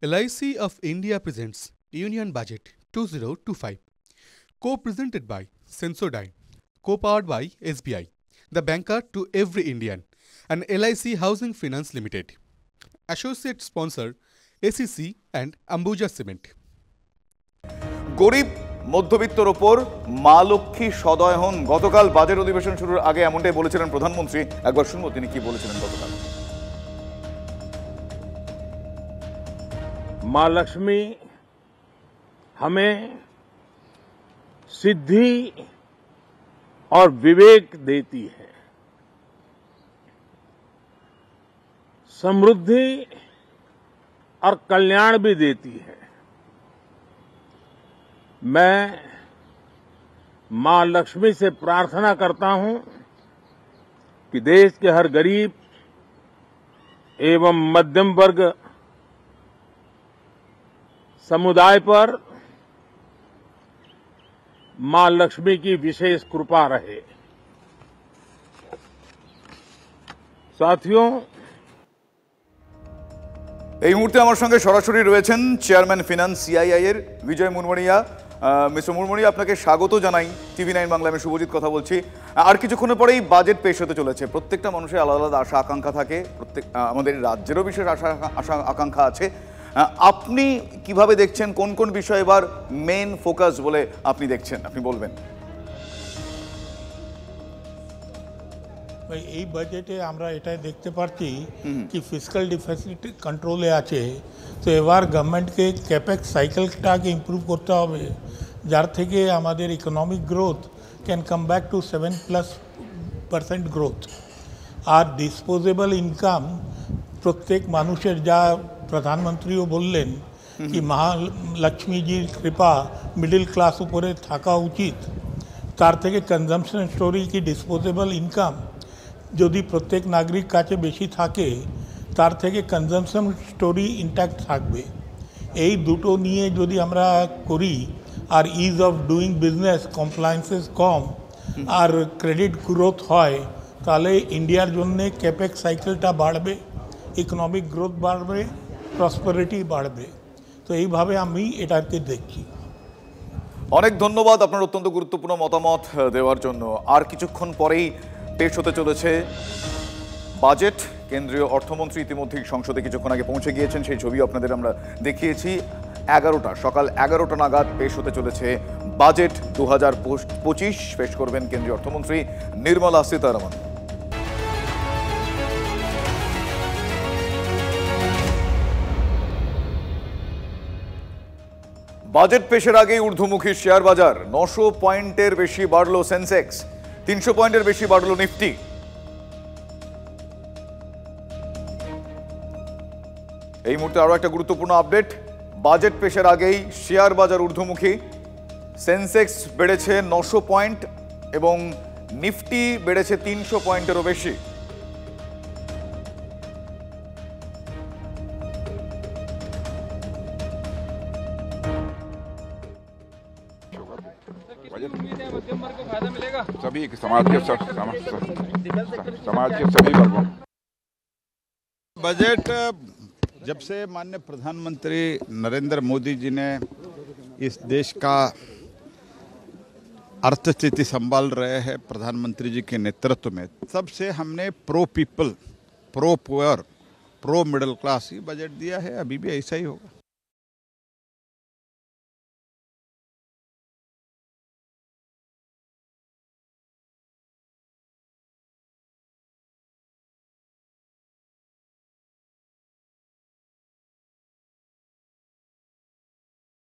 LIC of India presents Union Budget 2025, co-presented by Sensodyne, co-powered by SBI, the banker to every Indian, and LIC Housing Finance Limited. Associate sponsor ACC and Ambuja Cement. গরিব মধ্যবিত্তর ওপর মা লক্ষ্মী সদয় হন। গতকাল budget অধিবেশন শুরুর আগে এমনটাই বলেছিলেন প্রধানমন্ত্রী। একবার শুনবো তিনি কি বলেছিলেন গতকাল। माँ लक्ष्मी हमें सिद्धि और विवेक देती है, समृद्धि और कल्याण भी देती है। मैं माँ लक्ष्मी से प्रार्थना करता हूं कि देश के हर गरीब एवं मध्यम वर्ग समुदाय पर मां लक्ष्मी की विशेष कृपा रहे। साथियों, এই মুহূর্তে আমার সঙ্গে সরাসরি রয়েছেন চেয়ারম্যান ফিনান্স সিআইআই এর বিজয় মুরমুনিয়া। মিস্টার মুরমুনিয়া, আপনাকে স্বাগত জানাই TV9 বাংলা। আমি শুভজিৎ কথা বলছি। আর কিছুক্ষণের পরেই বাজেট পেশ হতে চলেছে। প্রত্যেকটা মানুষের আলাদা আলাদা আশা আকাঙ্ক্ষা থাকে, আমাদের রাজ্যেরও বিশেষ আশা আকাঙ্ক্ষা আছে। আপনি কিভাবে দেখছেন, কোন কোন বিষয় এবার মেইন ফোকাস বলে আপনি দেখছেন, আপনি বলবেন। ভাই, এই বাজেটে আমরা এটাই দেখতে পাচ্ছি কি ফিসকাল ডিফিসিট কন্ট্রোলে আছে। তো এবার গভর্নমেন্টকে ক্যাপেক্স সাইকেলটাকে ইমপ্রুভ করতে হবে, যার থেকে আমাদের economic growth can come back to 7+% growth. আর ডিসপোজেবল ইনকাম প্রত্যেক মানুষের, যা প্রধানমন্ত্রীও বললেন কি মহালক্ষ্মীজির কৃপা মিডল ক্লাস উপরে থাকা উচিত, তার থেকে কনজামশন স্টোরি কি ডিসপোজেবল ইনকাম যদি প্রত্যেক নাগরিক কাছে বেশি থাকে, তার থেকে কনজামশন স্টোরি ইনট্যাক্ট থাকবে। এই দুটো নিয়ে যদি আমরা করি, আর ease of doing business, compliances কম, আর ক্রেডিট গ্রোথ হয়, তাহলে ইন্ডিয়ার জন্যে ক্যাপেক্স সাইকেলটা বাড়বে, ইকোনমিক গ্রোথ বাড়বে, প্রসপারিটি বাড়বে। তো এইভাবে আমি এটাকে দেখছি। অনেক ধন্যবাদ আপনার অত্যন্ত গুরুত্বপূর্ণ মতামত দেওয়ার জন্য। আর কিছুক্ষণ পরেই পেশ হতে চলেছে বাজেট। কেন্দ্রীয় অর্থমন্ত্রী ইতিমধ্যেই সংসদে কিছুক্ষণ আগে পৌঁছে গিয়েছেন, সেই ছবি আপনাদের আমরা দেখিয়েছি। সকাল 11টা নাগাদ পেশ হতে চলেছে বাজেট 2025। পেশ করবেন কেন্দ্রীয় অর্থমন্ত্রী নির্মলা সীতারামন। বাজেট পেশের আগেই ঊর্ধ্বমুখী শেয়ার বাজার। 900 পয়েন্টের বেশি বাড়ল সেন্সেক্স, 300 পয়েন্টের বেশি বাড়ল নিফটি। এই মুহূর্তে আরো একটা গুরুত্বপূর্ণ আপডেট। বাজেট পেশের আগেই শেয়ার বাজার ঊর্ধ্বমুখী। সেন্সেক্স বেড়েছে 900 পয়েন্ট এবং নিফটি বেড়েছে 300 পয়েন্টেরও বেশি। सभी समाज के सभी वर्गों। बजट जब से माननीय प्रधानमंत्री नरेंद्र मोदी जी ने इस देश का अर्थस्थिति संभाल रहे हैं प्रधानमंत्री जी के नेतृत्व में, तब से हमने pro people, pro poor, pro middle class ही बजट दिया है। अभी भी ऐसा ही होगा।